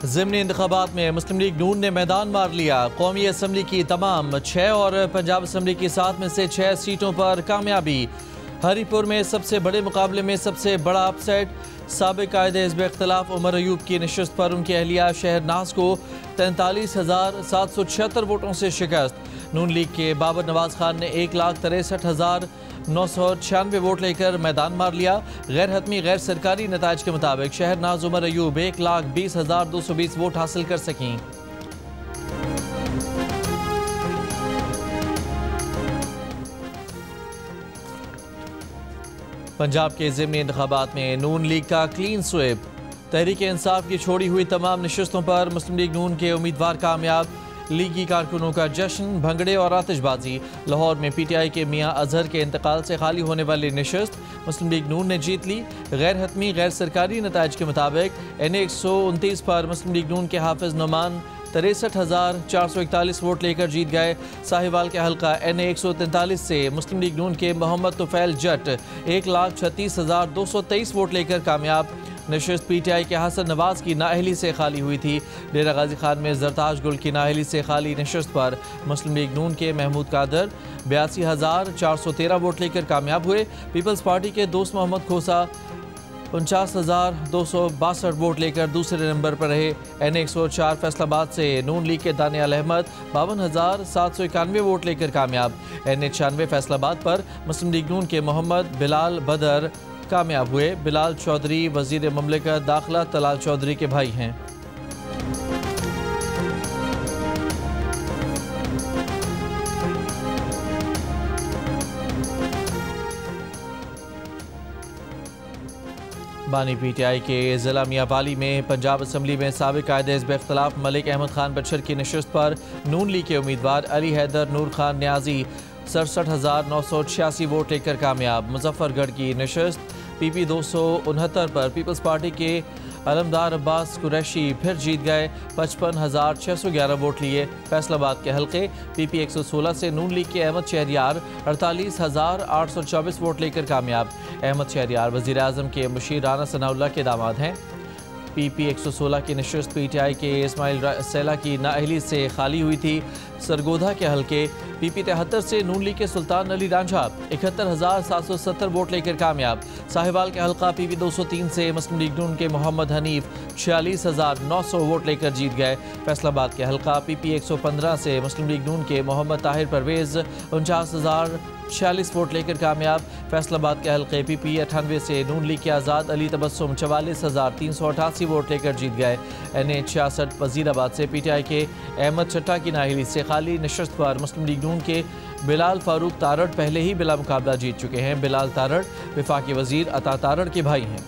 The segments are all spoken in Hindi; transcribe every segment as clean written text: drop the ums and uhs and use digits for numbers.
ज़िमनी इंतखाबात में मुस्लिम लीग नून ने मैदान मार लिया। कौमी असम्बली की तमाम 6 और पंजाब असम्बली की 7 में से 6 सीटों पर कामयाबी। हरीपुर में सबसे बड़े मुकाबले में सबसे बड़ा अपसेट। साबिक कायदे हिज़्ब इख्तिलाफ उमर अयूब की नशिस्त पर उनकी अहलिया शहरनाज को 43,776 वोटों से शिकस्त। नून लीग के बाबर नवाज खान ने 1,63,996 वोट लेकर मैदान मार लिया। गैर हतमी गैर सरकारी नताइज के मुताबिक शहरनाज उमर अयूब 1,20,220 वोट हासिल कर सकें। पंजाब के ज़िमनी इंतखाबात में नून लीग का क्लीन स्वीप। तहरीक इंसाफ की छोड़ी हुई तमाम नशिस्तों पर मुस्लिम लीग नून के उम्मीदवार कामयाब। लीगी कारकुनों का जश्न, भंगड़े और आतिशबाजी। लाहौर में पीटीआई के मियां अजहर के इंतकाल से खाली होने वाली नशिस्त मुस्लिम लीग नून ने जीत ली। गैर हतमी गैर सरकारी नताइज के मुताबिक NA 129 पर मुस्लिम लीग नून के हाफिज नुमान 63,441 वोट लेकर जीत गए। साहिवाल के हल्का NA 143 से मुस्लिम लीग नून के मोहम्मद तुफैल जट 1,36,223 वोट लेकर कामयाब। नशिस्त पीटीआई के हसन नवाज की नाअहली से खाली हुई थी। डेरा गाजी खान में जरताज गुल की नाअहली से खाली नशिस्त पर मुस्लिम लीग नून के महमूद कादर 82,413 वोट लेकर कामयाब हुए। पीपल्स पार्टी के दोस्त मोहम्मद खोसा 49,262 वोट लेकर दूसरे नंबर पर रहे। NA 104 फैसलाबाद से नून लीग के दानियाल अहमद 52,791 वोट लेकर कामयाब। NA 96 फैसलाबाद पर मुस्लिम लीग नून के मोहम्मद बिलाल बदर कामयाब हुए। बिलाल चौधरी वजीर ममलिकत दाखिला तलाल चौधरी के भाई हैं। बानी पीटीआई के ज़िला मियाँवाली में पंजाब असम्बली में साबिक कायदे हिज़्ब इख्तिलाफ मलिक अहमद खान बशर की नशिस्त पर नून लीग के उम्मीदवार अली हैदर नूर खान न्याजी 67,986 वोट लेकर कामयाब। मुजफ्फरगढ़ की नशिस्त PP 269 पर पीपल्स पार्टी के अलमदार अब्बास कुरैशी फिर जीत गए। 55,611 वोट लिए। फैसलाबाद के हल्के PP 116 से नून लीग के अहमद शहरियार 48,824 वोट लेकर कामयाब। अहमद शहरियार वज़ीर आज़म के मुशीर राना सनाउल्लाह के दामाद हैं। PP 116 की नशिस्त पीटीआई के इस्माइल सैला की नाअहली से खाली हुई थी। सरगोधा के हल्के PP 73 से नून लीग के सुल्तान अली रांझा 71,770 वोट लेकर कामयाब। साहिवाल के हल्का PP 203 से मुस्लिम लीग नून के मोहम्मद हनीफ 46,900 वोट लेकर जीत गए। फैसलाबाद के हल्का PP 115 से मुस्लिम लीग नून के मोहम्मद ताहिर परवेज़ 49,046 वोट लेकर कामयाब। फैसलाबाद के हल्के PP 98 से नून लीग के आज़ाद अली तबस्सुम 44,388 वोट लेकर जीत गए। NA 66 वजीराबाद से पीटीआई के अहमद चट्टा की नाअहली से खाली नशिस्त पर मुस्लिम लीग नून के बिलाल फारूक तारड़ पहले ही बिला मुकाबला जीत चुके हैं। बिलाल तारड़ वफाकी वजीर अता तारड़ के भाई हैं।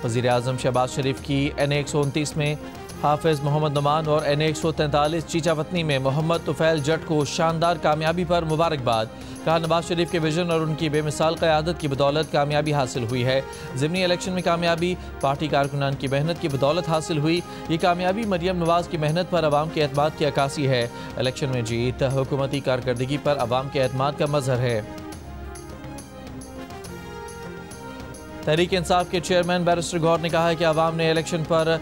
वज़ीर आज़म शहबाज शरीफ की NA 129 में हाफिज मोहम्मद नुमान और NA 143 चीचावतनी में मोहम्मद तुफैल जट को शानदार कामयाबी पर मुबारकबाद। कहा नवाज शरीफ के विजन और उनकी बेमिसाल क़यादत की बदौलत कामयाबी हासिल हुई है। ज़िमनी इलेक्शन में कामयाबी पार्टी कारकुनान की मेहनत की बदौलत हासिल हुई। ये कामयाबी मरियम नवाज की मेहनत पर अवाम के एतमाद की अक्कासी है। इलेक्शन में जीत हुकूमती कारकर्दगी पर अवाम के एतमाद का मज़हर है। तहरीक इंसाफ के चेयरमैन बैरिस्टर गौर ने कहा है कि अवाम ने इलेक्शन पर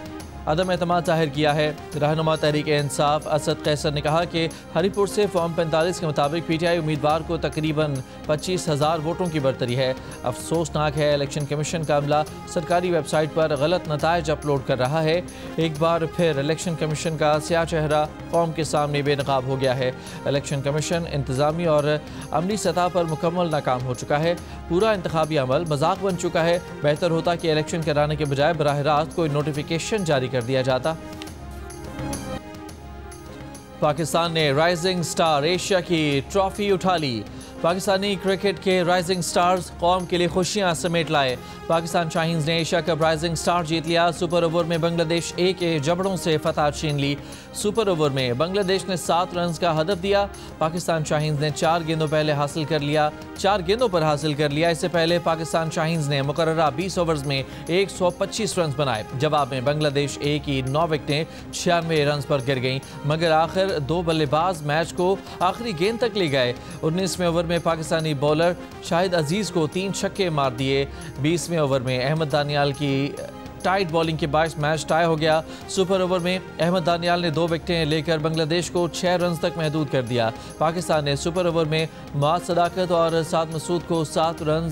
अदम एतमाद जाहिर किया है। रहनुमा तहरीक इंसाफ असद कैसर ने कहा कि हरीपुर से फॉर्म 45 के मुताबिक पीटीआई उम्मीदवार को तकरीबन 25,000 वोटों की बरतरी है। अफसोसनाक है इलेक्शन कमीशन का अमला सरकारी वेबसाइट पर गलत नताइज अपलोड कर रहा है। एक बार फिर इलेक्शन कमीशन का स्याह चेहरा कौम के सामने बेनकाब हो गया है। इलेक्शन कमीशन इंतजामी और अमली सतह पर मुकम्मल नाकाम हो चुका है। पूरा इंतखाबी अमल मजाक बन चुका है। बेहतर होता कि इलेक्शन कराने के बजाय बराह रास्त कोई नोटिफिकेशन जारी कर दिया जाता। पाकिस्तान ने राइजिंग स्टार एशिया की ट्रॉफी उठा ली। पाकिस्तानी क्रिकेट के राइजिंग स्टार्स कौम के लिए खुशियां समेट लाए। पाकिस्तान शाहीन्स ने एशिया कप राइजिंग स्टार जीत लिया। सुपर ओवर में बांग्लादेश ए के जबड़ों से फतह छीन ली। सुपर ओवर में बांग्लादेश ने 7 रन का हदफ दिया। पाकिस्तान शाहीन्स ने 4 गेंदों पर हासिल कर लिया। इससे पहले पाकिस्तान शाहीन्स ने मुकर्ररा 20 ओवर्स में 125 रन बनाए। जवाब में बांग्लादेश ए की 9 विकेटें 96 रन पर गिर गईं, मगर आखिर 2 बल्लेबाज मैच को आखिरी गेंद तक ले गए। 19वें ओवर में पाकिस्तानी बॉलर शाहिद अजीज को 3 छक्के मार दिए। 20वें ओवर में अहमद दानियाल की टाइट बॉलिंग के बायस मैच टाई हो गया। सुपर ओवर में अहमद दानियाल ने 2 विकेटें लेकर बांग्लादेश को 6 रन तक महदूद कर दिया। पाकिस्तान ने सुपर ओवर में मुआज सदाकत और साद मसूद को 7 रन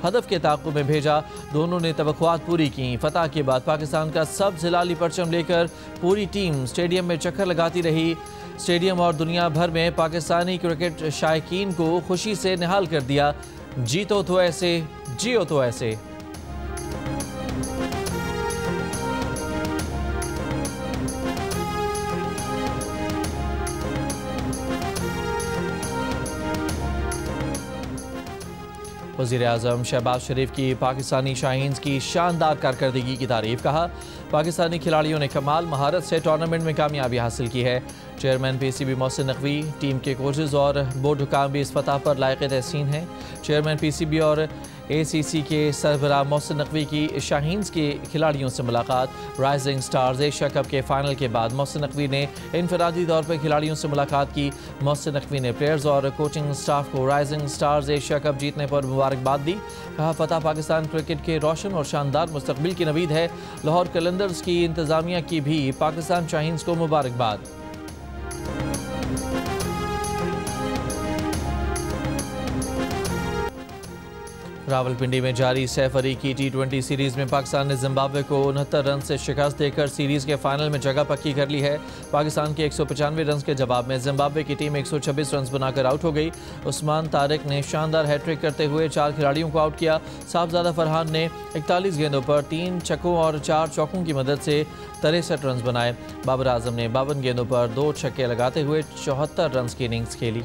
हदफ के ताक़ुब में भेजा। दोनों ने तवक्कुआत पूरी की। फतह के बाद पाकिस्तान का सब्ज़ हिलाली परचम लेकर पूरी टीम स्टेडियम में चक्कर लगाती रही। स्टेडियम और दुनिया भर में पाकिस्तानी क्रिकेट शायकीन को खुशी से निहाल कर दिया। जीतो तो ऐसे, जियो तो ऐसे। वज़ीर-ए-आज़म शहबाज शरीफ की पाकिस्तानी शाहीन्स की शानदार कारकर्दगी की तारीफ। कहा, पाकिस्तानी खिलाड़ियों ने कमाल महारत से टूर्नामेंट में कामयाबी हासिल की है। Chairman PCB Mohsin Naqvi, team के कोचेज़ और बोर्ड हुकाम भी इस फतह पर लायक तहसीन हैं। चेयरमैन PCB और ACC के सरबराह मोहसिन नकवी की शाहीन्स के खिलाड़ियों से मुलाकात। राइजिंग स्टार्स एशिया कप के फाइनल के बाद मोहसिन नकवी ने इनफरादी तौर पर खिलाड़ियों से मुलाकात की। मोहसिन नकवी ने प्लेयर्स और कोचिंग स्टाफ को राइजिंग स्टार्स एशिया कप जीतने पर मुबारकबाद दी। कहा, फतह पाकिस्तान क्रिकेट के रोशन और शानदार मुस्तकबिल की नवीद है। लाहौर कलंदर्स की इंतजामिया की भी पाकिस्तान शाहीन्स को मुबारकबाद। रावलपिंडी में जारी सैफ अली की T20 सीरीज़ में पाकिस्तान ने जिम्बाब्वे को 69 रन से शिकस्त देकर सीरीज़ के फाइनल में जगह पक्की कर ली है। पाकिस्तान के 195 रन के जवाब में जिम्बाब्वे की टीम 126 रन बनाकर आउट हो गई। उस्मान तारिक ने शानदार हैट्रिक करते हुए 4 खिलाड़ियों को आउट किया। साहबजादा फरहान ने 41 गेंदों पर 3 छक्कों और 4 चौकों की मदद से 63 रन बनाए। बाबर आजम ने 52 गेंदों पर 2 छक्के लगाते हुए 74 रन की इनिंग्स खेली।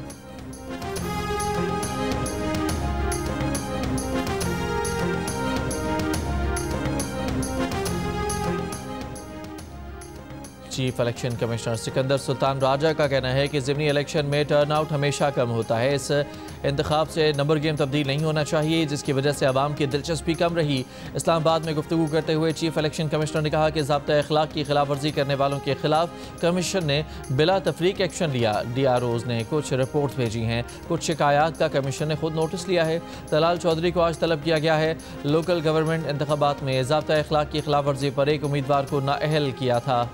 Chief election commissioner Sikandar Sultan Raja का कहना है कि ज़िमनी इलेक्शन में टर्नआउट हमेशा कम होता है। इस इंतखाब से नंबर गेम तब्दील नहीं होना चाहिए, जिसकी वजह से आवाम की दिलचस्पी कम रही। इस्लामाबाद में गुफ्तगू करते हुए चीफ इलेक्शन कमिश्नर ने कहा कि ज़ाब्ता अखलाक की खिलाफ वर्जी करने वालों के खिलाफ कमीशन ने बिला तफरीक एक्शन लिया। DROs ने कुछ रिपोर्ट भेजी हैं। कुछ शिकायत का कमीशन ने खुद नोटिस लिया है। तलाल चौधरी को आज तलब किया गया है। लोकल गवर्नमेंट इंतखाबात में ज़ाब्ता अखलाक की खिलाफ वर्जी पर एक उम्मीदवार को नाअहल किया था।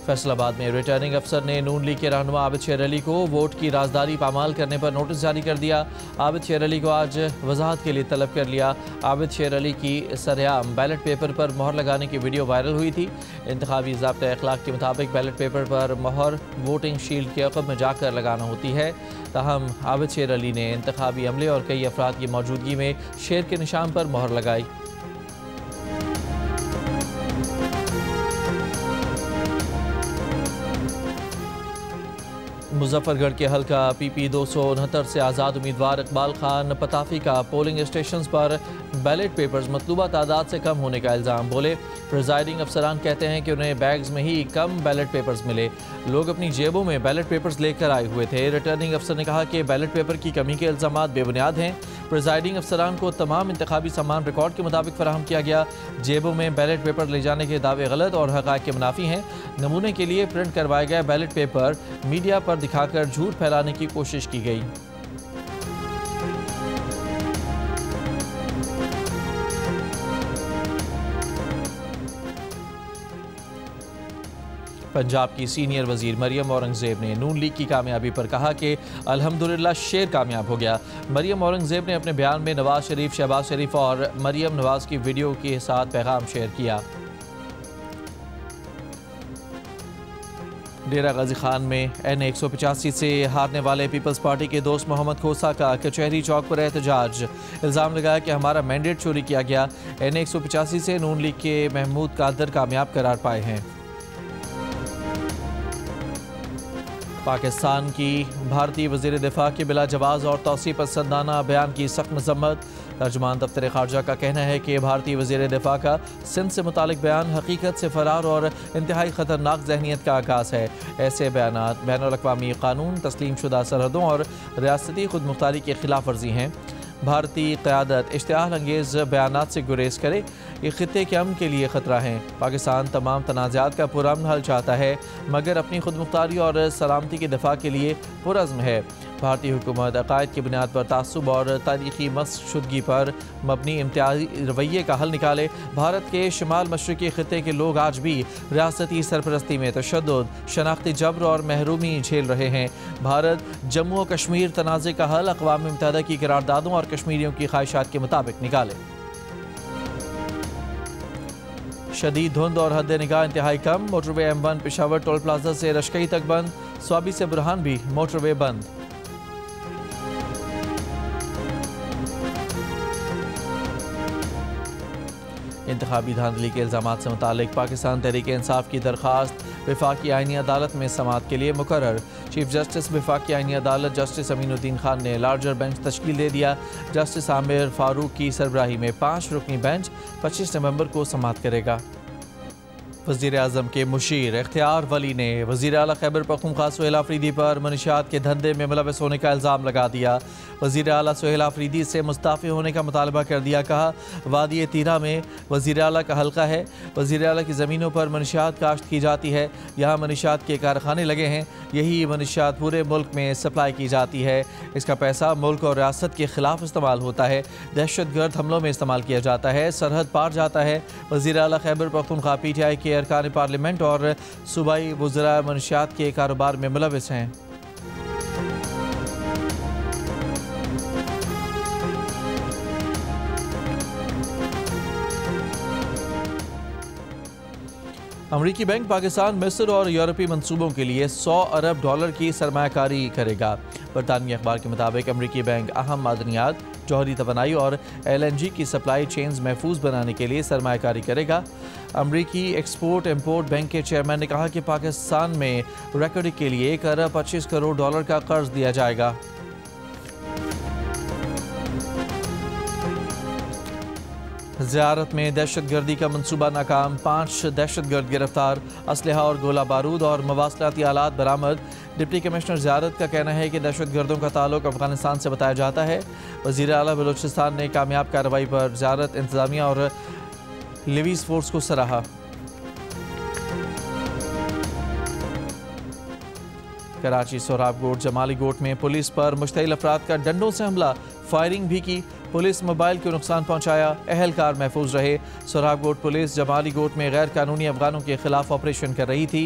फैसलाबाद में रिटर्निंग अफसर ने नून लीग के रहनुमा आबिद शेर अली को वोट की राजदारी पामाल करने पर नोटिस जारी कर दिया। आबिद शेर अली को आज वजाहत के लिए तलब कर लिया। आबिद शेर अली की सरेआम बैलेट पेपर पर मोहर लगाने की वीडियो वायरल हुई थी। इंतखाबी ज़ाब्ता अखलाक के मुताबिक बैलेट पेपर पर मोहर वोटिंग शील्ड के अक़ब में जाकर लगाना होती है। ताहम आबिद शेर अली ने इंतखाबी अमले और कई अफराद की मौजूदगी में शेर के निशान पर मोहर लगाई। मुजफ्फरगढ़ के हल्का PP 269 से आज़ाद उम्मीदवार इकबाल खान पताफी का पोलिंग स्टेशन पर बैलेट पेपर्स मतलूबा तादाद से कम होने का इल्ज़ाम। बोले, प्रिजाइडिंग अफसरान कहते हैं कि उन्हें बैग्स में ही कम बैलेट पेपर्स मिले। लोग अपनी जेबों में बैलेट पेपर्स लेकर आए हुए थे। रिटर्निंग अफसर ने कहा कि बैलेट पेपर की कमी के इल्ज़ामात बेबुनियाद हैं। प्रिजाइडिंग अफसरान को तमाम इंतखाबी सामान रिकॉर्ड के मुताबिक फराहम किया गया। जेबों में बैलेट पेपर ले जाने के दावे गलत और हक़ाइक़ के मुनाफी हैं। नमूने के लिए प्रिंट करवाए गए बैलेट पेपर मीडिया पर दिखाकर झूठ फैलाने की कोशिश की गई। पंजाब की सीनियर वजीर मरियम औरंगज़ेब ने नून लीग की कामयाबी पर कहा कि अल्हम्दुलिल्लाह शेर कामयाब हो गया। मरियम औरंगज़ेब ने अपने बयान में नवाज शरीफ, शहबाज शरीफ और मरियम नवाज की वीडियो के साथ पैगाम शेयर किया। डेरा गाजी खान में N185 से हारने वाले पीपल्स पार्टी के दोस्त मोहम्मद खोसा का कचहरी चौक पर एहतजाज। इल्ज़ाम लगाया कि हमारा मैंडेट चोरी किया गया। N185 से नून लीग के महमूद कादर कामयाब करार पाए हैं। पाकिस्तान की भारतीय वज़ीर दिफा के बिला जवाज़ और तौसीफ़ पसंदाना बयान की सख्त मज़म्मत। तर्जुमान दफ्तर खारजा का कहना है कि भारतीय वज़ीर दिफा का सिंध से मुतालिक बयान हकीकत से फ़रार और इंतहाई ख़तरनाक जहनीत का आगाज़ है। ऐसे बयानात बैनुल-अक़वामी कानून, तस्लीम शुदा सरहदों और रियासती खुद मुख्तारी की खिलाफ वर्जी हैं। भारतीय क़यादत इश्तिआल अंगेज़ बयानात से गुरेज करे, ये ख़ित्ते के अमन के लिए ख़तरा हैं। पाकिस्तान तमाम तनाज़ात का पुरअमन हल चाहता है, मगर अपनी खुद मुख्तारी और सलामती के दिफा के लिए पुरअज़्म है। भारतीय हुकूमत अक़ायद की बुनियाद पर तासुब और तारीख़ी मशशुदगी पर मबनी इम्तियाज़ी रवैये का हल निकाले। भारत के शुमाल मशरक़ी ख़ित्ते के लोग आज भी रियासती सरपरस्ती में तशद्दुद, शनाख्ती जबर और महरूमी झेल रहे हैं। भारत जम्मू और कश्मीर तनाज़े का हल अक़वाम मुत्तहिदा की करारदादों और कश्मीरियों की ख्वाहिशात के मुताबिक निकाले। शदीद धुंध और हद निगाह इंतहाई कम। Motorway M1 Peshawar toll plaza से रशकई तक बंद। स्वाबी से बुरहान भी मोटरवे बंद। इंतखाबी धांधली के इल्ज़ामात से मुतालिक पाकिस्तान तहरीक इंसाफ की दरख्वास्त वफाकी आईनी अदालत में समाअत के लिए मुकर्रर। चीफ जस्टिस वफाकी आईनी अदालत जस्टिस अमीनुद्दीन खान ने लार्जर बेंच तश्कील दे दिया। जस्टिस आमिर फारूक की सरबराही में 5 रुकनी बेंच 25 नवंबर को समाअत करेगा। वज़ीर आज़म के मुशीर इख्तियार वली ने वज़ीर आला खैबर पख्तूनख्वा सुहेल आफरीदी पर मनशियात के धंधे में मुलव्वस होने का इल्ज़ाम लगा दिया। वज़ीर आला सुहेल आफरीदी से मुस्ताफ़ी होने का मुतालबा कर दिया। कहा, वादी तीरा में वज़ीर आला का हल्का है। वज़ीर आला की ज़मीनों पर मनशियात काश्त की जाती है। यहाँ मनशियात के कारखाने लगे हैं। यही मनशियात पूरे मुल्क में सप्लाई की जाती है। इसका पैसा मुल्क और रियासत के ख़िलाफ़ इस्तेमाल होता है। दहशतगर्द हमलों में इस्तेमाल किया जाता है। सरहद पार जाता है। वज़ीर आला खैबर पख्तूनख्वा PTI के अरकान पार्लियामेंट और सूबाई वज़रा मनशियात के कारोबार में मुलव्वस हैं। अमरीकी बैंक पाकिस्तान, मिस्र और यूरोपीय मंसूबों के लिए $100 अरब की सरमायाकारी करेगा। बरतानवी अखबार के मुताबिक अमरीकी बैंक अहम मादनियात, जौहरी तवानाई और LNG की सप्लाई चेन्स महफूज बनाने के लिए सरमायाकारी करेगा। अमरीकी एक्सपोर्ट इम्पोर्ट बैंक के चेयरमैन ने कहा कि पाकिस्तान में रिकवरी के लिए $1 अरब 25 करोड़ का कर्ज दिया जाएगा। ज़ियारत में दहशतगर्दी का मंसूबा नाकाम, 5 दहशतगर्द गिरफ्तार, असलहा और गोला बारूद और मवासलाती आलात बरामद। डिप्टी कमिश्नर ज़ियारत का कहना है कि दहशतगर्दों का ताल्लुक अफगानिस्तान से बताया जाता है। वज़ीर आला बलूचिस्तान ने कामयाब कार्रवाई पर ज़ियारत, इंतज़ामिया और लिवीज़ फोर्स को सराहा। कराची सोहराबकोट जमाली गोट में पुलिस पर मुश्तइल अफराद का डंडों से हमला, फायरिंग भी की। पुलिस मोबाइल को नुकसान पहुंचाया, अहलकार महफूज रहे। सोहराबकोट पुलिस जमाली गोट में गैर कानूनी अफगानों के खिलाफ ऑपरेशन कर रही थी।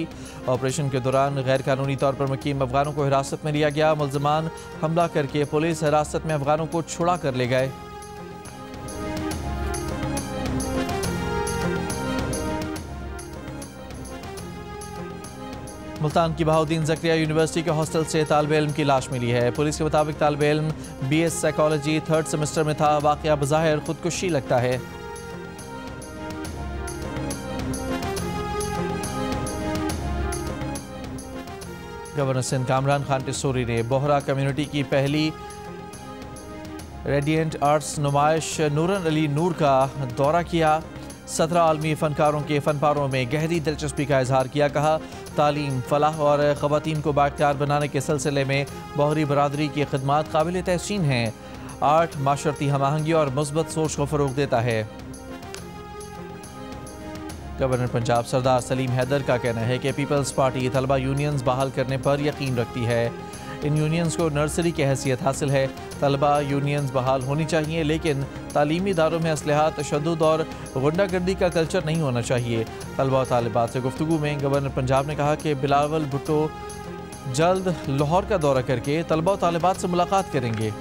ऑपरेशन के दौरान गैर कानूनी तौर पर मुकीम अफगानों को हिरासत में लिया गया। मुल्ज़िमान हमला करके पुलिस हिरासत में अफगानों को छुड़ा कर ले गए। मुल्तान की बहाउद्दीन ज़करिया यूनिवर्सिटी के हॉस्टल से तालिब इल्म की लाश मिली है। पुलिस के मुताबिक तालिब इल्म BS साइकोलॉजी 3rd सेमेस्टर में था। वाक़या बज़ाहिर खुदकुशी लगता है। गवर्नर सिंध कामरान खान टिस्सोरी ने बोहरा कम्युनिटी की पहली रेडिएंट आर्ट्स नुमाइश नूरन अली नूर का दौरा किया। 17 आलमी फ़नकारों के फ़नपारों में गहरी दिलचस्पी का इजहार किया। कहा, तालीम, फलाह और ख़वातीन को बाख्तियार बनाने के सिलसिले में बहरी बरादरी की खिदमात काबिल तहसीन हैं। आर्ट माशरती हमआहंगी और मुस्बत सोच को फ़रोग़ देता है। गवर्नर पंजाब सरदार सलीम हैदर का कहना है कि पीपल्स पार्टी तलबा यूनियंस बहाल करने पर यकीन रखती है। इन यूनियंस को नर्सरी की हैसियत हासिल है। तलबा यूनियंस बहाल होनी चाहिए, लेकिन तालीमी इदारों में असलहा, तशद्दुद और गुंडागर्दी का कल्चर नहीं होना चाहिए। तलबा और तालिबात से गुफ्तगू में गवर्नर पंजाब ने कहा कि बिलावल भुट्टो जल्द लाहौर का दौरा करके तलबा और तालिबात से मुलाकात करेंगे।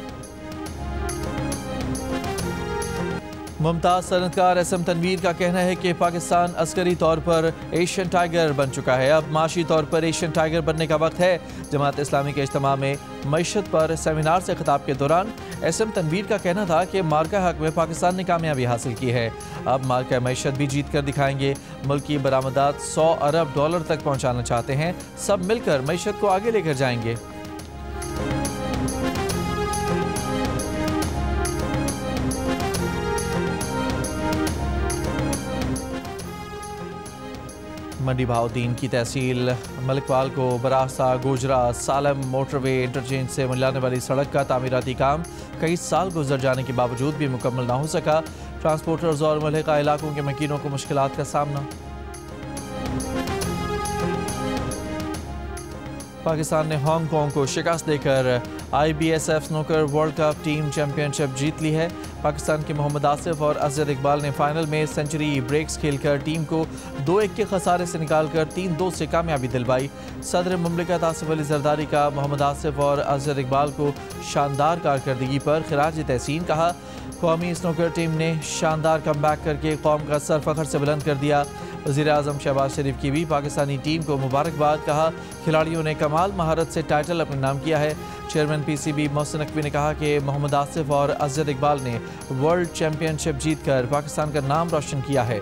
मुमताज़ सनतकार एसएम तनवीर का कहना है कि पाकिस्तान अस्करी तौर पर एशियन टाइगर बन चुका है, अब माशी तौर पर एशियन टाइगर बनने का वक्त है। जमात इस्लामी के इज्तिमा में मईशत पर सेमिनार से खिताब के दौरान एसएम तनवीर का कहना था कि मार्का हक में पाकिस्तान ने कामयाबी हासिल की है, अब मार्का मईशत भी जीत कर दिखाएंगे। मुल्क की बरामदात $100 अरब तक पहुँचाना चाहते हैं, सब मिलकर मईशत को आगे लेकर जाएंगे। मंडी बहाउद्दीन की तहसील मलिकवाल को बरास्ता गोजरा सालम मोटरवे इंटरचेंज से मिलाने वाली सड़क का तामीराती काम कई साल गुजर जाने के बावजूद भी मुकम्मल ना हो सका। ट्रांसपोर्टर्स और मुल्हिका इलाकों के मकीनों को मुश्किलात का सामना। पाकिस्तान ने हांगकांग को शिकस्त देकर IBSF snooker world cup team championship जीत ली है। पाकिस्तान के मोहम्मद आसिफ और अजहर इकबाल ने फाइनल में सेंचुरी ब्रेक्स खेलकर टीम को 2-1 के खसारे से निकालकर 3-2 से कामयाबी दिलवाई। सदर मुमलिकत आसिफ अली जरदारी का मोहम्मद आसिफ और अजहर इकबाल को शानदार कारकर्दगी पर खिराज तहसीन कहा। कौमी स्नूकर टीम ने शानदार कमबैक करके कौम का सर फखर से बुलंद कर दिया। वज़ीर आज़म शहबाज शरीफ की भी पाकिस्तानी टीम को मुबारकबाद, कहा खिलाड़ियों ने कमाल महारत से टाइटल अपने नाम किया है। चेयरमैन PCB मोहसिन नकवी ने कहा कि मोहम्मद आसिफ और अजहर इकबाल ने वर्ल्ड चैंपियनशिप जीतकर पाकिस्तान का नाम रोशन किया है।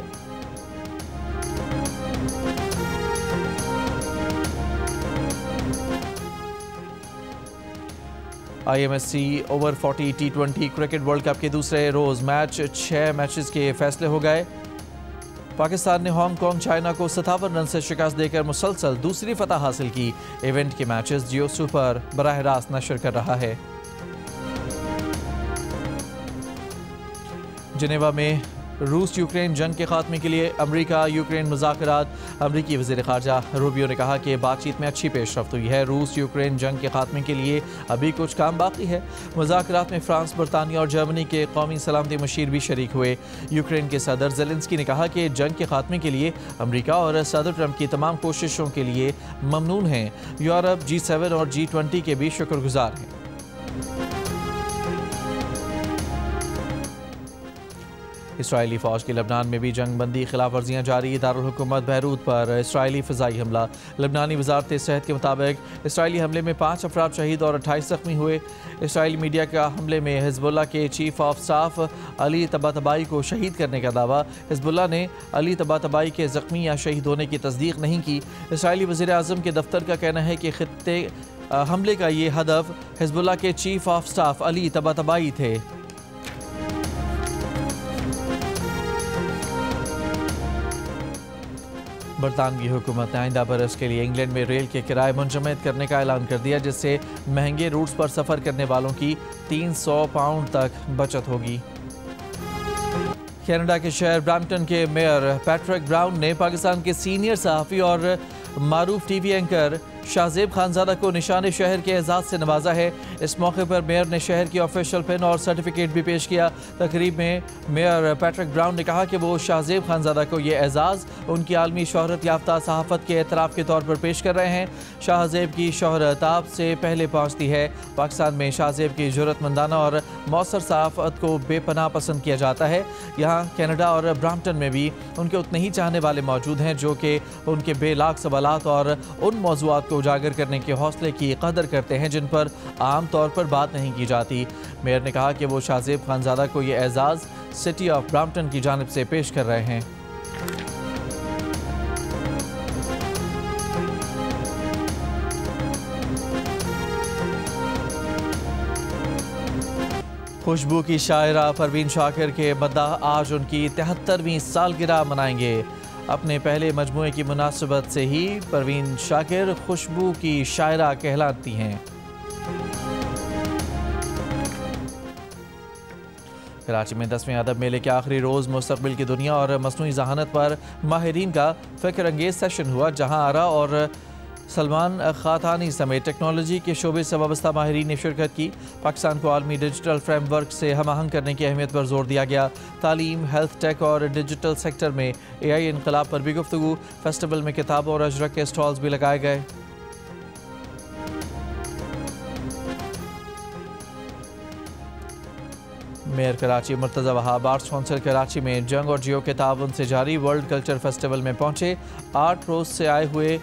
IMSC over 40 T20 cricket world cup के दूसरे रोज मैच 6 मैचेस के फैसले हो गए। पाकिस्तान ने हांगकांग चाइना को 57 रन से शिकस्त देकर मुसलसल दूसरी फतह हासिल की। इवेंट के मैचेस जियो सुपर बराह रास्त नशर कर रहा है। जिनेवा में रूस यूक्रेन जंग के खात्मे के लिए अमेरिका यूक्रेन मुज़ाकरात। अमरीकी वज़ीर ख़ारजा रूबियो ने कहा कि बातचीत में अच्छी पेशरफ्त हुई है। रूस यूक्रेन जंग के खात्मे के लिए अभी कुछ काम बाकी है। मुज़ाकरात में फ्रांस, बरतानिया और जर्मनी के कौमी सलामती मुशीर भी शरीक हुए। यूक्रेन के सदर ज़ेलेंस्की ने कहा कि जंग के खात्मे के लिए अमरीका और सदर ट्रंप की तमाम कोशिशों के लिए ममनून हैं। यूरोप G7 और G20 के भी शुक्रगुजार हैं। इसराइली फ़ौज की लबनान में भी जंग बंदी खिलाफ वर्जियाँ जारी। दारुल हुकूमत बैरूत पर इसराइली फ़िज़ाई हमला। लबनानी वज़ारत सेहत के मुताबिक इसराइली हमले में 5 अफराद शहीद और 28 ज़ख्मी हुए। इसराइली मीडिया का हमले में हिज़्बुल्लाह के chief of staff Ali Tabatabai को शहीद करने का दावा। हिज़्बुल्लाह ने अली तबातबाई के ज़ख्मी या शहीद होने की तस्दीक नहीं की। इसराइली वज़ीर आज़म के दफ्तर का कहना है कि खित्ते हमले का ये हदफ हिज़्बुल्लाह के chief of staff Ali Tabatabai थे। बरतानवी हुकूमत ने आइंदा बरस के लिए इंग्लैंड में रेल के किराए मुंजमद करने का ऐलान कर दिया, जिससे महंगे रूट्स पर सफ़र करने वालों की £300 तक बचत होगी। कनाडा के शहर ब्रैम्पटन के मेयर पैट्रिक ब्राउन ने पाकिस्तान के सीनियर सहाफ़ी और मारूफ TV एंकर शाहजेब खानजादा को निशान शहर के एजाज़ से नवाजा है। इस मौके पर मेयर ने शहर की ऑफिशियल पिन और सर्टिफिकेट भी पेश किया। तकरीब में मेयर पैट्रिक ब्राउन ने कहा कि वो शाहजेब खानजादा को ये एजाज़ उनकी आलमी शोहरत याफ्ता सहाफ़त के एतराफ़ के तौर पर पेश कर रहे हैं। शाहजेब की शोहरत आप से पहले पहुँचती है। पाकिस्तान में शाहजेब की ज़रूरतमंदाना और मौसर सहाफ़त को बेपनाह पसंद किया जाता है। यहाँ कनाडा और ब्रैम्पटन में भी उनके उतने ही चाहने वाले मौजूद हैं जो कि उनके बेलाग सवालात और उन मौज़ूआत को उजागर करने के हौसले की कदर करते हैं जिन पर आम तौर पर बात नहीं की जाती। मेयर ने कहा कि वो शाहजेब खानजादा को ये एजाज़ सिटी ऑफ ब्रैम्पटन की जानिब से पेश कर रहे हैं। खुशबू की शायरा परवीन शाकिर के मद्दाह आज उनकी 73वीं सालगिरह मनाएंगे। अपने पहले मजमूए की मुनासिबत से ही परवीन शाकिर खुशबू की शायरा कहलाती हैं। कराची में 10वें अदब मेले के आखिरी रोज़ मुस्तक़बिल की दुनिया और मसनूई ज़हानत पर माहिरीन का फ़िक्र अंगेज़ सेशन हुआ, जहाँ आरा और सलमान खातानी समेत टेक्नोलॉजी के शोबे से वाबस्ता माहिरीन ने शिरकत की। पाकिस्तान को आलमी डिजिटल फ्रेमवर्क से हम आहंग करने की अहमियत पर जोर दिया गया। तालीम, हेल्थ टेक और डिजिटल सेक्टर में AI इनकलाब पर भी गुफ्तगू। फेस्टिवल में किताबों और अजरक के स्टॉल्स भी लगाए गए। Mayor Karachi Murtaza Wahab arts council Karachi में जंग और जियो के ताउन से जारी वर्ल्ड कल्चर फेस्टिवल में पहुंचे। 8 रोज से आए हुए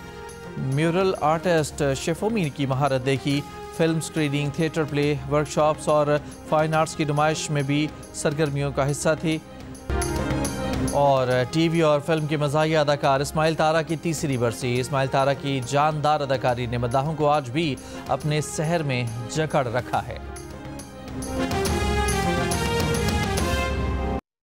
म्यूरल आर्टिस्ट शेफोमी की महारत देखी। Film screening, theatre play, workshops और फाइन आर्ट्स की नुमाइश में भी सरगर्मियों का हिस्सा थी। और टीवी और फिल्म के मज़ाहिया अदाकार इस्माइल तारा की तीसरी बरसी। इस्माइल तारा की जानदार अदाकारी ने मद्दाहों को आज भी अपने सहर में जकड़ रखा है।